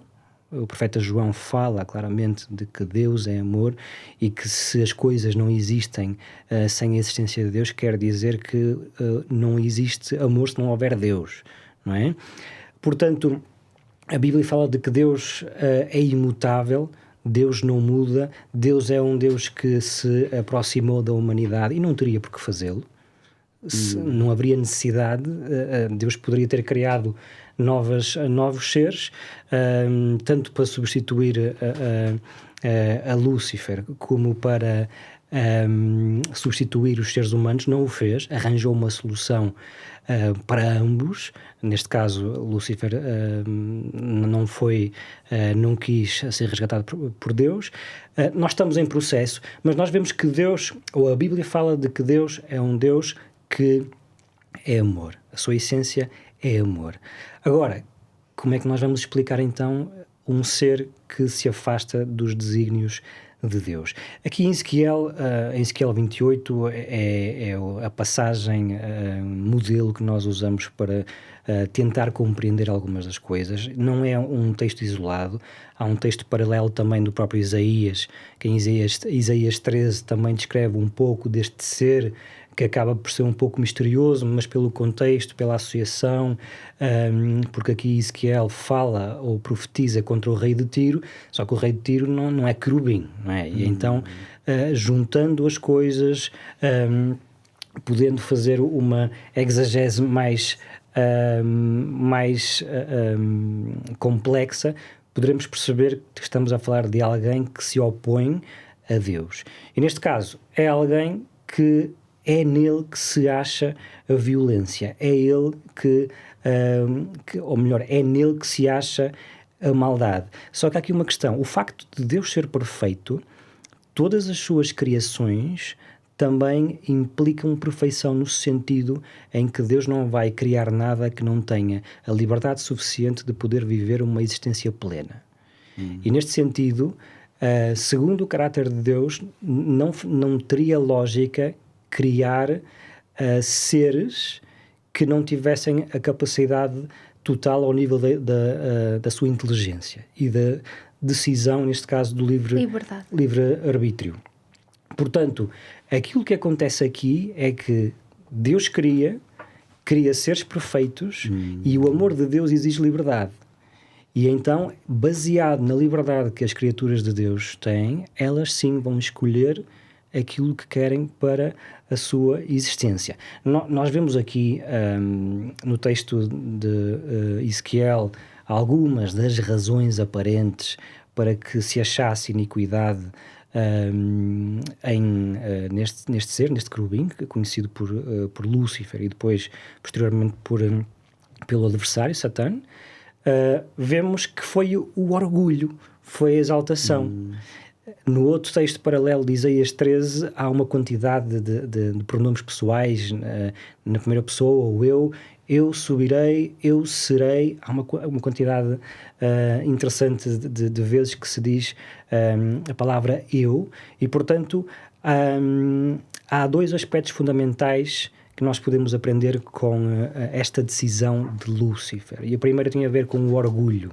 O profeta João fala claramente de que Deus é amor, e que se as coisas não existem sem a existência de Deus, quer dizer que não existe amor se não houver Deus, não é? Portanto, a Bíblia fala de que Deus é imutável, Deus não muda, Deus é um Deus que se aproximou da humanidade e não teria por que fazê-lo. não haveria necessidade, Deus poderia ter criado novos seres, tanto para substituir a Lúcifer como para substituir os seres humanos. Não o fez, arranjou uma solução para ambos. Neste caso, Lúcifer não quis ser resgatado por Deus. Nós estamos em processo, mas nós vemos que Deus, ou a Bíblia fala de que Deus é um Deus que é amor. A sua essência é amor. Agora, como é que nós vamos explicar então um ser que se afasta dos desígnios de Deus? Aqui em Ezequiel 28 é a passagem modelo que nós usamos para tentar compreender algumas das coisas. Não é um texto isolado, há um texto paralelo também do próprio Isaías, que em Isaías 13 também descreve um pouco deste ser que acaba por ser um pouco misterioso, mas pelo contexto, pela associação, porque aqui Ezequiel fala ou profetiza contra o rei de Tiro, só que o rei de Tiro não é querubim, não é? E então, juntando as coisas, podendo fazer uma exegese mais complexa, poderemos perceber que estamos a falar de alguém que se opõe a Deus. E neste caso, é alguém que é nele que se acha a violência, é ele ou melhor, é nele que se acha a maldade. Só que há aqui uma questão: o facto de Deus ser perfeito, todas as suas criações também implicam perfeição, no sentido em que Deus não vai criar nada que não tenha a liberdade suficiente de poder viver uma existência plena. E neste sentido, segundo o caráter de Deus, não teria lógica criar seres que não tivessem a capacidade total ao nível da sua inteligência e da decisão, neste caso do livre-arbítrio. Portanto, aquilo que acontece aqui é que Deus cria seres perfeitos e o amor de Deus exige liberdade. E então, baseado na liberdade que as criaturas de Deus têm, elas sim vão escolher aquilo que querem para a sua existência. Nós vemos aqui no texto de Ezequiel algumas das razões aparentes para que se achasse iniquidade neste ser, neste querubim, conhecido por Lúcifer e depois, posteriormente, pelo adversário, Satã. Vemos que foi o orgulho, foi a exaltação. No outro texto paralelo de Isaías 13 há uma quantidade de pronomes pessoais, na primeira pessoa, ou eu subirei, eu serei. Há uma quantidade interessante de vezes que se diz a palavra eu, e portanto há dois aspectos fundamentais que nós podemos aprender com esta decisão de Lúcifer. E a primeira tem a ver com o orgulho.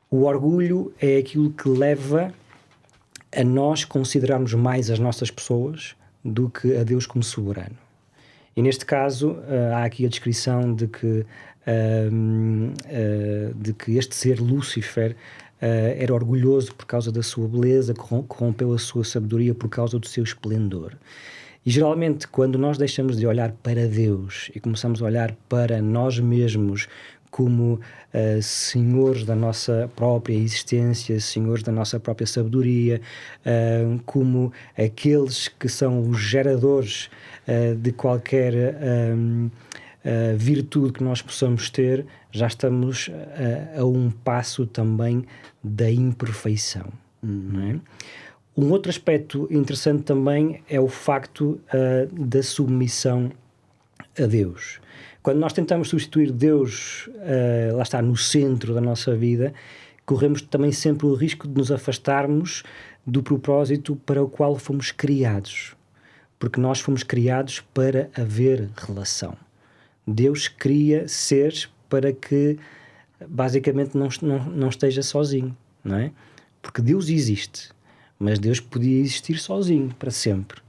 O orgulho é aquilo que leva a nós considerarmos mais as nossas pessoas do que a Deus como soberano. E neste caso, há aqui a descrição de que este ser Lúcifer era orgulhoso por causa da sua beleza, corrompeu a sua sabedoria por causa do seu esplendor. E geralmente, quando nós deixamos de olhar para Deus e começamos a olhar para nós mesmos como senhores da nossa própria existência, senhores da nossa própria sabedoria, como aqueles que são os geradores de qualquer virtude que nós possamos ter, já estamos a um passo também da imperfeição. Não é? Um outro aspecto interessante também é o facto da submissão a Deus. Quando nós tentamos substituir Deus, lá está, no centro da nossa vida, corremos também sempre o risco de nos afastarmos do propósito para o qual fomos criados. Porque nós fomos criados para haver relação. Deus cria seres para que, basicamente, não esteja sozinho, não é? Porque Deus existe, mas Deus podia existir sozinho para sempre.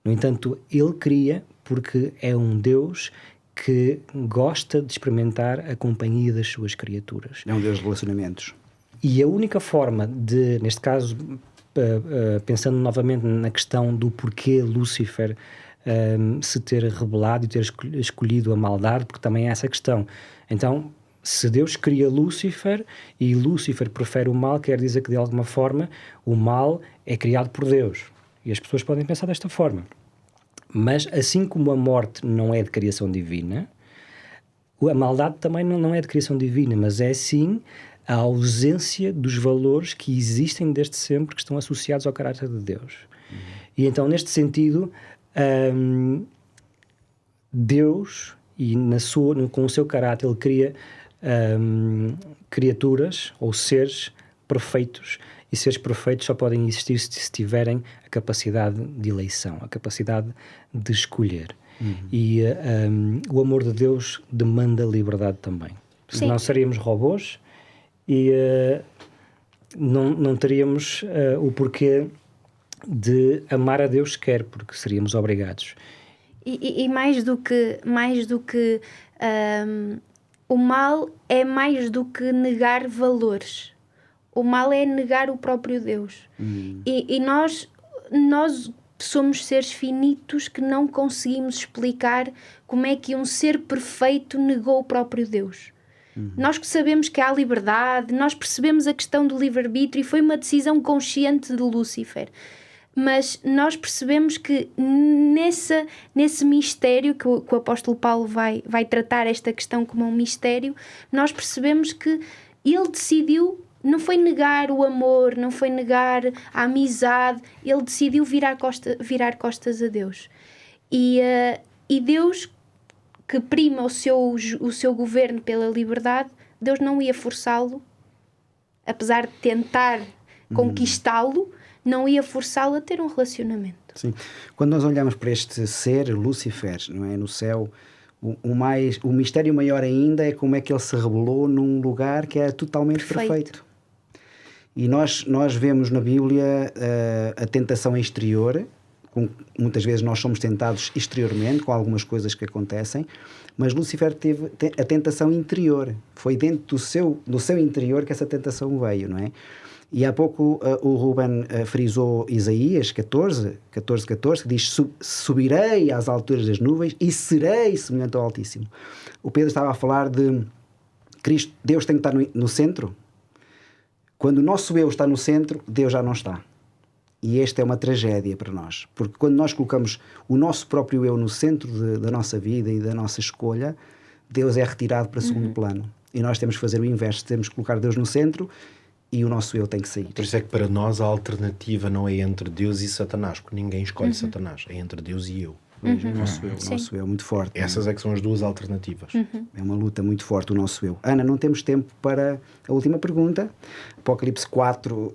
No entanto, Ele cria porque é um Deus que gosta de experimentar a companhia das suas criaturas. É um Deus de relacionamentos. E a única forma de, neste caso, pensando novamente na questão do porquê Lúcifer se ter rebelado e ter escolhido a maldade, porque também é essa questão. Então, se Deus cria Lúcifer e Lúcifer prefere o mal, quer dizer que de alguma forma o mal é criado por Deus. E as pessoas podem pensar desta forma. Mas assim como a morte não é de criação divina, a maldade também não é de criação divina, mas é sim a ausência dos valores que existem desde sempre, que estão associados ao caráter de Deus. E então, neste sentido, Deus, e com o seu caráter, ele cria criaturas ou seres perfeitos, e seres perfeitos só podem existir se tiverem a capacidade de eleição, a capacidade de escolher. E o amor de Deus demanda liberdade também. Senão seríamos robôs e não teríamos o porquê de amar a Deus sequer, porque seríamos obrigados. E mais do que o mal é mais do que negar valores. O mal é negar o próprio Deus. E nós somos seres finitos que não conseguimos explicar como é que um ser perfeito negou o próprio Deus. Nós que sabemos que há liberdade, nós percebemos a questão do livre-arbítrio e foi uma decisão consciente de Lúcifer. Mas nós percebemos que nesse mistério, que o apóstolo Paulo vai tratar esta questão como um mistério, nós percebemos que ele decidiu, não foi negar o amor, não foi negar a amizade, ele decidiu virar costas a Deus. E Deus, que prima o seu governo pela liberdade, Deus não ia forçá-lo, apesar de tentar conquistá-lo, não ia forçá-lo a ter um relacionamento. Sim. Quando nós olhamos para este ser, Lúcifer, não é, no céu, o mistério maior ainda é como é que ele se rebelou num lugar que é totalmente perfeito. E nós vemos na Bíblia a tentação exterior, muitas vezes nós somos tentados exteriormente com algumas coisas que acontecem, mas Lúcifer teve a tentação interior. Foi dentro do seu interior que essa tentação veio, não é? E há pouco o Ruben frisou Isaías 14, que diz: subirei às alturas das nuvens e serei semelhante ao Altíssimo. O Pedro estava a falar de Cristo, Deus tem que estar no centro. Quando o nosso eu está no centro, Deus já não está. E esta é uma tragédia para nós, porque quando nós colocamos o nosso próprio eu no centro da nossa vida e da nossa escolha, Deus é retirado para segundo plano. E nós temos que fazer o inverso, temos que colocar Deus no centro e o nosso eu tem que sair. Por isso é que para nós a alternativa não é entre Deus e Satanás, porque ninguém escolhe Satanás, é entre Deus e eu. O nosso eu é muito forte. Essas é que são as duas alternativas. É uma luta muito forte o nosso eu. Ana, não temos tempo para a última pergunta. Apocalipse 4,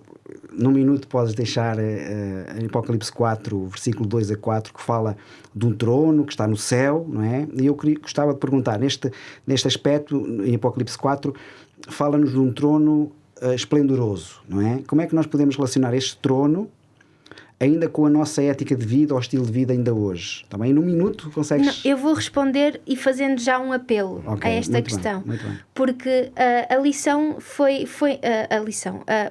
num minuto podes deixar em Apocalipse 4, versículo 2 a 4, que fala de um trono que está no céu, não é? E eu gostava de perguntar, neste aspecto, em Apocalipse 4, fala-nos de um trono esplendoroso, não é? Como é que nós podemos relacionar este trono ainda com a nossa ética de vida ou estilo de vida ainda hoje? Também num minuto consegues... Não, eu vou responder e fazendo já um apelo a esta questão. Muito bem. Porque a lição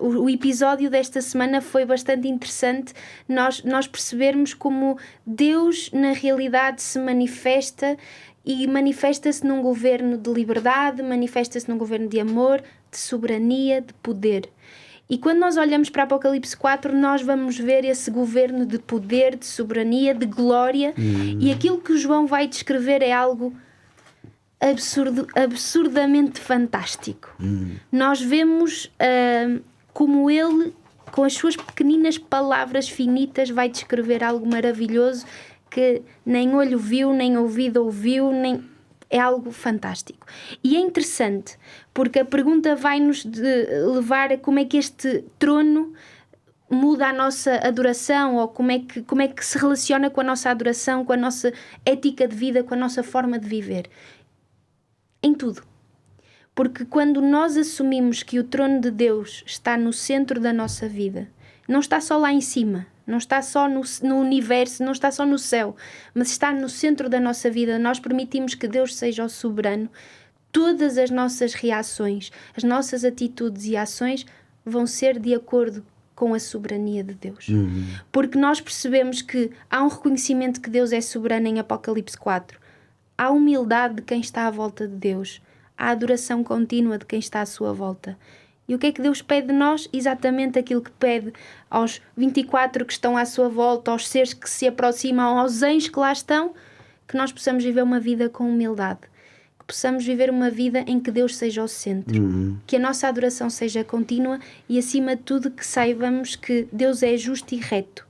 o episódio desta semana foi bastante interessante, nós percebermos como Deus na realidade se manifesta e manifesta-se num governo de liberdade, manifesta-se num governo de amor, de soberania, de poder. E quando nós olhamos para Apocalipse 4, nós vamos ver esse governo de poder, de soberania, de glória. E aquilo que o João vai descrever é algo absurdamente fantástico. Nós vemos como ele, com as suas pequeninas palavras finitas, vai descrever algo maravilhoso que nem olho viu, nem ouvido ouviu, é algo fantástico. E é interessante, porque a pergunta vai-nos levar a como é que este trono muda a nossa adoração, ou como é que se relaciona com a nossa adoração, com a nossa ética de vida, com a nossa forma de viver. Em tudo. Porque quando nós assumimos que o trono de Deus está no centro da nossa vida, não está só lá em cima, não está só no universo, não está só no céu, mas está no centro da nossa vida, nós permitimos que Deus seja o soberano, todas as nossas reações, as nossas atitudes e ações vão ser de acordo com a soberania de Deus. Porque nós percebemos que há um reconhecimento que Deus é soberano em Apocalipse 4. Há humildade de quem está à volta de Deus. Há adoração contínua de quem está à sua volta. E o que é que Deus pede de nós? Exatamente aquilo que pede aos 24 que estão à sua volta, aos seres que se aproximam, aos anjos que lá estão, que nós possamos viver uma vida com humildade. Que possamos viver uma vida em que Deus seja o centro. Que a nossa adoração seja contínua e, acima de tudo, que saibamos que Deus é justo e reto.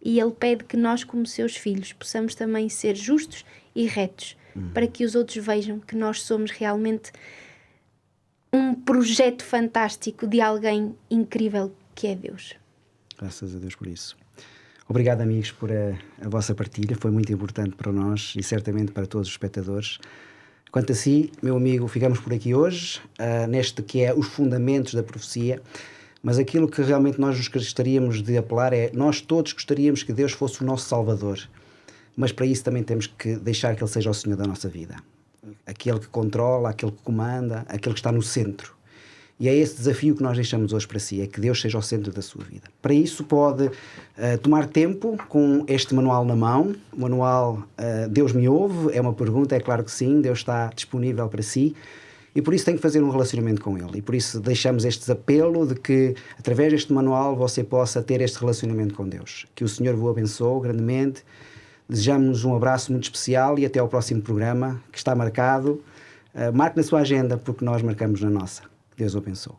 E Ele pede que nós, como seus filhos, possamos também ser justos e retos, para que os outros vejam que nós somos realmente um projeto fantástico de alguém incrível que é Deus. Graças a Deus por isso. Obrigado, amigos, por a vossa partilha. Foi muito importante para nós e certamente para todos os espectadores. Quanto a si, meu amigo, ficamos por aqui hoje, neste que é os fundamentos da profecia. Mas aquilo que realmente nós gostaríamos de apelar é: nós todos gostaríamos que Deus fosse o nosso Salvador. Mas para isso também temos que deixar que Ele seja o Senhor da nossa vida. Aquele que controla, aquele que comanda, aquele que está no centro. E é esse desafio que nós deixamos hoje para si, é que Deus seja o centro da sua vida. Para isso pode tomar tempo com este manual na mão. O manual Deus me ouve? É uma pergunta, é claro que sim, Deus está disponível para si. E por isso tem que fazer um relacionamento com Ele. E por isso deixamos este apelo de que, através deste manual, você possa ter este relacionamento com Deus. Que o Senhor vos abençoe grandemente. Desejamos um abraço muito especial e até ao próximo programa, que está marcado. Marque na sua agenda, porque nós marcamos na nossa. Que Deus o abençoe.